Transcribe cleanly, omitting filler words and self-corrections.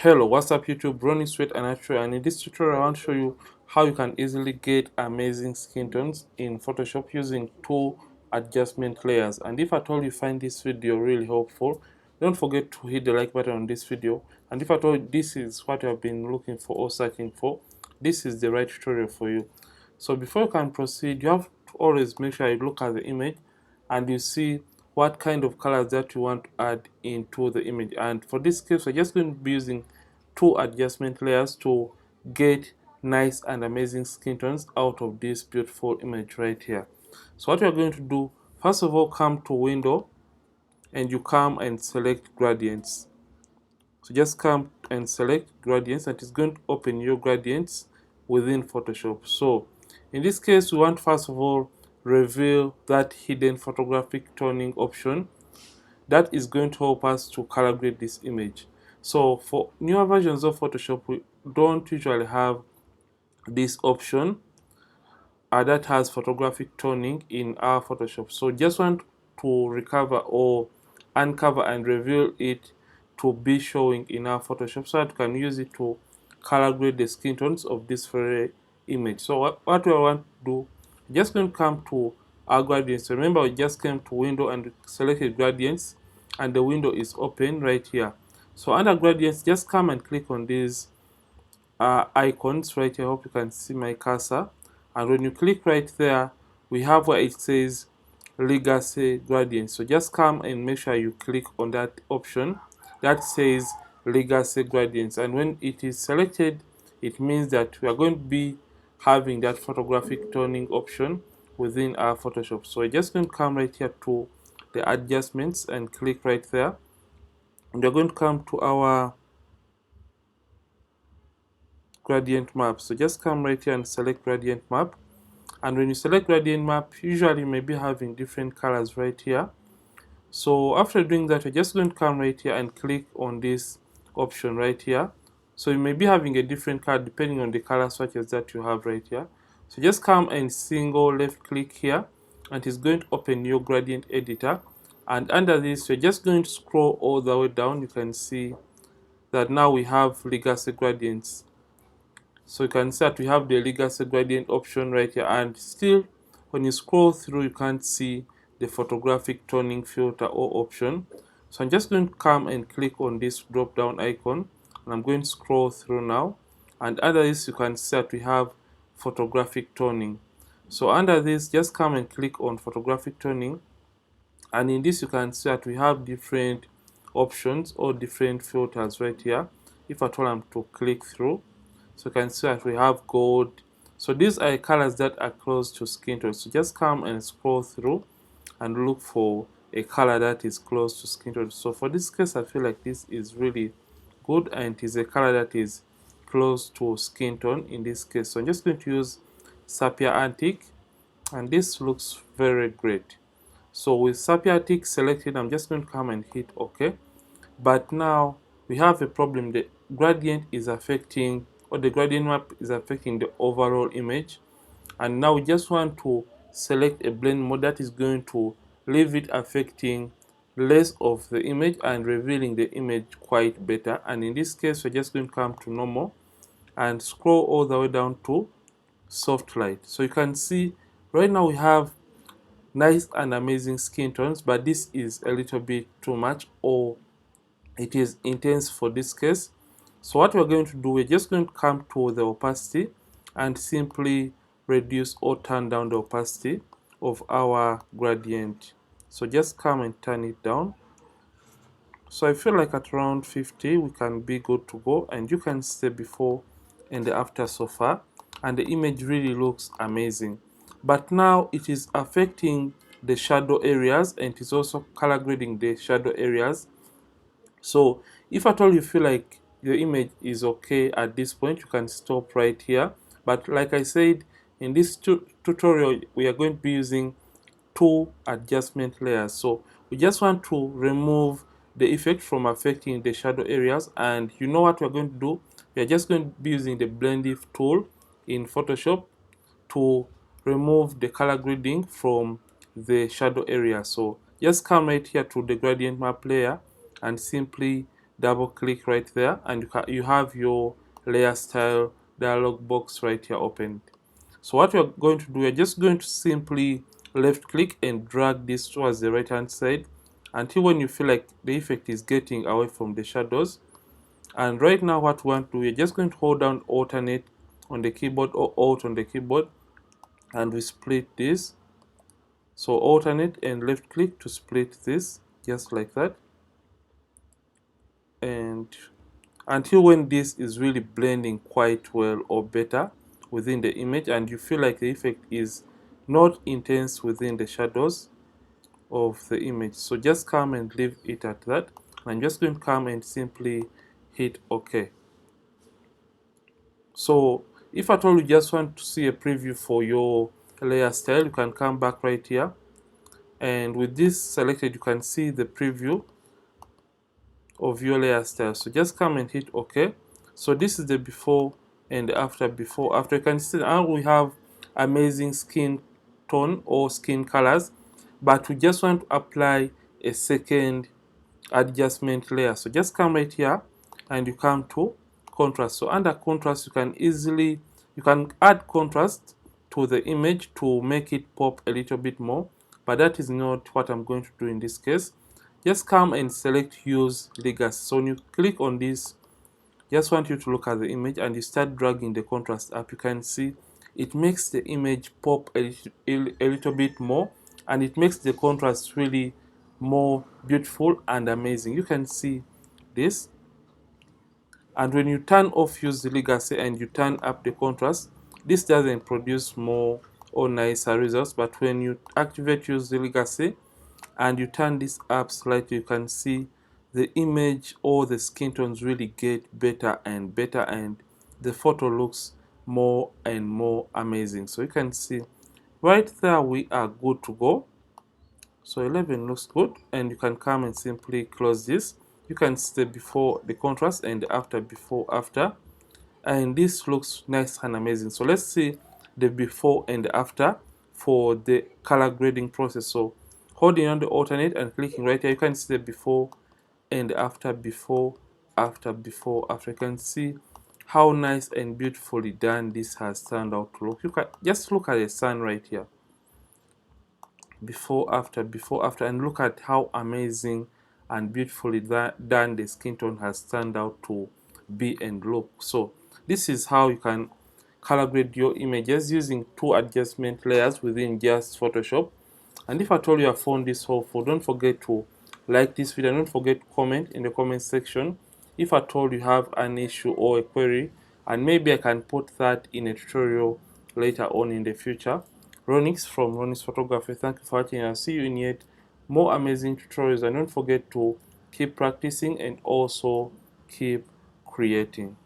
Hello, what's up YouTube? Ronnixphotography, and in this tutorial I want to show you how you can easily get amazing skin tones in Photoshop using two adjustment layers. And if at all you find this video really helpful, don't forget to hit the like button on this video. And if at all this is what you have been looking for or searching for, this is the right tutorial for you. So before you can proceed, you have to always make sure you look at the image and you see what kind of colors that you want to add into the image. And for this case, we're just going to be using two adjustment layers to get nice and amazing skin tones out of this beautiful image right here. So what you're going to do, first of all, come to window and you come and select gradients. So just come and select gradients, and it's going to open your gradients within Photoshop. So in this case, we want first of all reveal that hidden photographic toning option that is going to help us to color grade this image. So for newer versions of Photoshop, we don't usually have this option that has photographic toning in our Photoshop. So just want to recover or uncover and reveal it to be showing in our Photoshop so that we can use it to color grade the skin tones of this very image. So what we want to do, just going to come to our gradients. Remember, we just came to window and selected gradients, and the window is open right here. So under gradients, just come and click on these icons right here. I hope you can see my cursor. And when you click right there, we have where it says legacy gradient. So just come and make sure you click on that option that says legacy gradients. And when it is selected, it means that we are going to be having that photographic toning option within our Photoshop. So we're just going to come right here to the adjustments and click right there. And we're going to come to our gradient map. So just come right here and select gradient map. And when you select gradient map, usually you may be having different colors right here. So after doing that, you're just going to come right here and click on this option right here. So you may be having a different color depending on the color swatches that you have right here. So just come and single left click here, and it's going to open your gradient editor. And under this, you're just going to scroll all the way down. You can see that now we have legacy gradients. So you can see that we have the legacy gradient option right here, and still when you scroll through you can't see the photographic toning filter or option. So I'm just going to come and click on this drop down icon, and I'm going to scroll through now, and under this you can see that we have photographic toning. So under this, just come and click on photographic toning, and in this you can see that we have different options or different filters right here. If at all I'm to click through, so you can see that we have gold. So these are colors that are close to skin tone. So just come and scroll through and look for a color that is close to skin tone. So for this case, I feel like this is really good, and it is a color that is close to skin tone in this case. So I'm just going to use Sapphire Antique, and this looks very great. So with Sapphire Antique selected, I'm just going to come and hit OK. But now we have a problem. The gradient is affecting, or the gradient map is affecting the overall image, and now we just want to select a blend mode that is going to leave it affecting less of the image and revealing the image quite better. And in this case, we're just going to come to normal and scroll all the way down to soft light. So you can see right now we have nice and amazing skin tones, but this is a little bit too much, or it is intense for this case. So what we're going to do, we're just going to come to the opacity and simply reduce or turn down the opacity of our gradient. So just come and turn it down. So I feel like at around 50 we can be good to go, and you can see before and the after so far, and the image really looks amazing. But now it is affecting the shadow areas, and it is also color grading the shadow areas. So if at all you feel like your image is okay at this point, you can stop right here. But like I said, in this tutorial we are going to be using two adjustment layers. So we just want to remove the effect from affecting the shadow areas, and you know what we're going to do, we are just going to be using the blend if tool in Photoshop to remove the color grading from the shadow area. So just come right here to the gradient map layer and simply double click right there, and you have your layer style dialog box right here opened. So what you're going to do, you're just going to simply left click and drag this towards the right hand side until when you feel like the effect is getting away from the shadows. And right now what we want to do, we're just going to hold down alternate on the keyboard or alt on the keyboard, and we split this. So alternate and left click to split this, just like that. And until when this is really blending quite well or better within the image, and you feel like the effect is not intense within the shadows of the image. So just come and leave it at that. I'm just going to come and simply hit OK. So if at all you just want to see a preview for your layer style, you can come back right here, and with this selected you can see the preview of your layer style. So just come and hit OK. So this is the before and after. Before after, you can see now we have amazing skin tone or skin colors, but we just want to apply a second adjustment layer. So just come right here and you come to contrast. So under contrast, you can add contrast to the image to make it pop a little bit more, but that is not what I'm going to do in this case. Just come and select use legacy. So when you click on this, just want you to look at the image and you start dragging the contrast up. You can see it makes the image pop a little bit more, and it makes the contrast really more beautiful and amazing. You can see this. And when you turn off use the legacy and you turn up the contrast, this doesn't produce more or nicer results. But when you activate use the legacy and you turn this up slightly, you can see the image or the skin tones really get better and better, and the photo looks more and more amazing. So you can see right there we are good to go. So 11 looks good, and you can come and simply close this. You can see the before, the contrast, and the after, before, after, and this looks nice and amazing. So let's see the before and the after for the color grading process. So holding on the alternate and clicking right here, you can see the before and after, before, after, before, after. You can see how nice and beautifully done this has turned out to look. You can just look at the sun right here, before after, and look at how amazing and beautifully done the skin tone has turned out to be and look. So this is how you can color grade your images using two adjustment layers within just Photoshop. And if at all you have found this helpful, don't forget to like this video, and don't forget to comment in the comment section if at all you have an issue or a query, and maybe I can put that in a tutorial later on in the future. Ronnix from Ronnix Photography, thank you for watching, and I'll see you in yet more amazing tutorials. And don't forget to keep practicing and also keep creating.